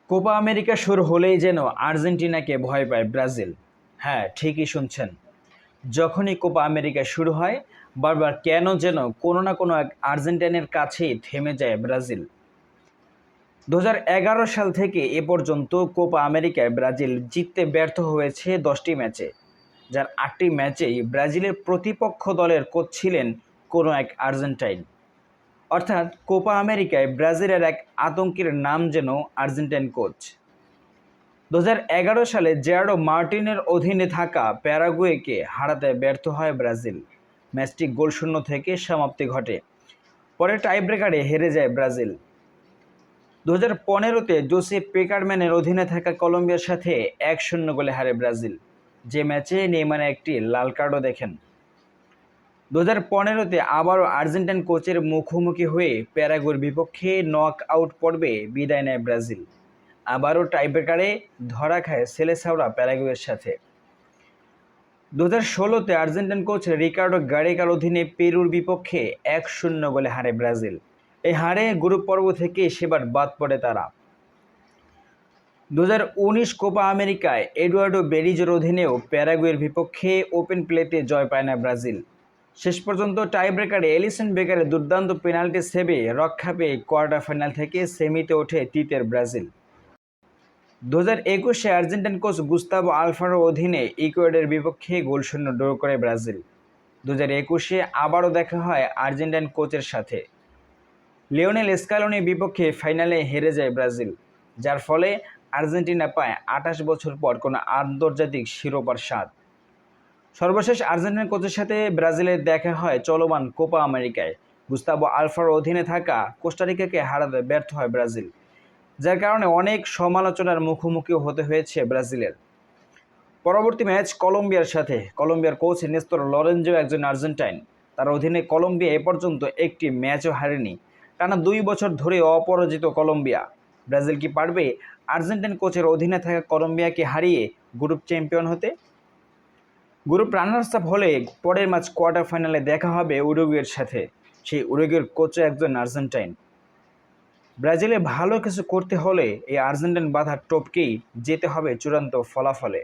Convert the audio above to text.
Copa America শুরু হলেই যেন আর্জেন্টিনাকে ভয় পায় ব্রাজিল। হ্যাঁ, ঠিকই শুনছেন। যখনই কোপা আমেরিকা শুরু হয়, বারবার কেন যেন কোনো না কোনো এক আর্জেন্টিনার কাছেই থেমে যায় ব্রাজিল। 2011 সাল থেকে এ পর্যন্ত কোপা আমেরিকায় ব্রাজিল জিততে ব্যর্থ হয়েছে 10টি ম্যাচে, যার 8টি ম্যাচেই ব্রাজিলের প্রতিপক্ষ দলের কোচ ছিলেন কোনো এক আর্জেন্টাইন। অর্থাৎ কোপা আমেরিকায় ব্রাজিলের এক আতঙ্কের নাম যেন আর্জেন্টাইন কোচ। 2011 সালে জেরার্ডো মার্টিনের অধীনে থাকা প্যারাগুয়েকে হারাতে ব্যর্থ হয় ব্রাজিল। ম্যাচটি গোলশূন্য থেকে সমাপ্তি ঘটে। পরে টাইব্রেকারে হেরে যায় ব্রাজিল। 2015-তে জোসে পেকারম্যানের অধীনে থাকা কলম্বিয়ার সাথে 1-0 গোলে হারে ব্রাজিল, যে ম্যাচে নেইমারের একটি লাল কার্ডও দেখেন। 2015-তে আবারও আর্জেন্টাইন কোচের মুখোমুখি হয়ে প্যারাগুয়ের বিপক্ষে নক আউট পর্বে বিদায় নেয় ব্রাজিল। আবারও টাইব্রেকারে ধরা খায় সেলেসাওরা প্যারাগুয়ের সাথে। 2016-তে আর্জেন্টাইন কোচ রিকার্ডো গারেকার অধীনে পেরুর বিপক্ষে 1-0 গোলে হারে ব্রাজিল। এই হারে গ্রুপ পর্ব থেকে সেবার বাদ পড়ে তারা। 2019 কোপা আমেরিকায় এডুয়ার্ডো বেরিজোর অধীনেও প্যারাগুয়ের বিপক্ষে ওপেন প্লেতে জয় পায় না ব্রাজিল। শেষ পর্যন্ত টাইব্রেকারে এলিসন বেকারের দুর্দান্ত পেনাল্টি সেভে রক্ষা পেয়ে কোয়ার্টার ফাইনাল থেকে সেমিতে ওঠে তৃতীয় ব্রাজিল। 2021-এ আর্জেন্টাইন কোচ গুস্তাভো আলফারোর অধীনে ইকুয়েডরের বিপক্ষে গোলশূন্য ড্র করে ব্রাজিল। 2021-এ আবারও দেখা হয় আর্জেন্টাইন কোচের সাথে। লিওনেল স্কালোনির বিপক্ষে ফাইনালে হেরে যায় ব্রাজিল, যার ফলে আর্জেন্টিনা পায় 28 বছর পর কোনো আন্তর্জাতিক শিরোপার স্বাদ। সর্বশেষ আর্জেন্টিনার কোচের সাথে ব্রাজিলের দেখা হয় চলমান কোপা আমেরিকায়। গুস্তাভো আলফারোর অধীনে থাকা কোস্টারিকাকে হারাতে ব্যর্থ হয় ব্রাজিল, যার কারণে অনেক সমালোচনার মুখোমুখি হতে হয়েছে ব্রাজিলের। পরবর্তী ম্যাচ কলম্বিয়ার সাথে। কলম্বিয়ার কোচ নেস্তর লরেঞ্জো একজন আর্জেন্টাইন। তার অধীনে কলম্বিয়া এ পর্যন্ত একটি ম্যাচও হারেনি। টানা 2 বছর ধরে অপরাজিত কলম্বিয়া। ব্রাজিল কি পারবে আর্জেন্টাইন কোচের অধীনে থাকা কলম্বিয়াকে হারিয়ে গ্রুপ চ্যাম্পিয়ন হতে? গ্রুপ রানার্স আপ হলে পরের ম্যাচ কোয়ার্টার ফাইনালে দেখা হবে উরুগুয়ের সাথে। সেই উরুগুয়ের কোচও একজন আর্জেন্টাইন। ব্রাজিলে ভালো কিছু করতে হলে এই আর্জেন্টাইন বাধা টপকেই যেতে হবে চূড়ান্ত ফলাফলে।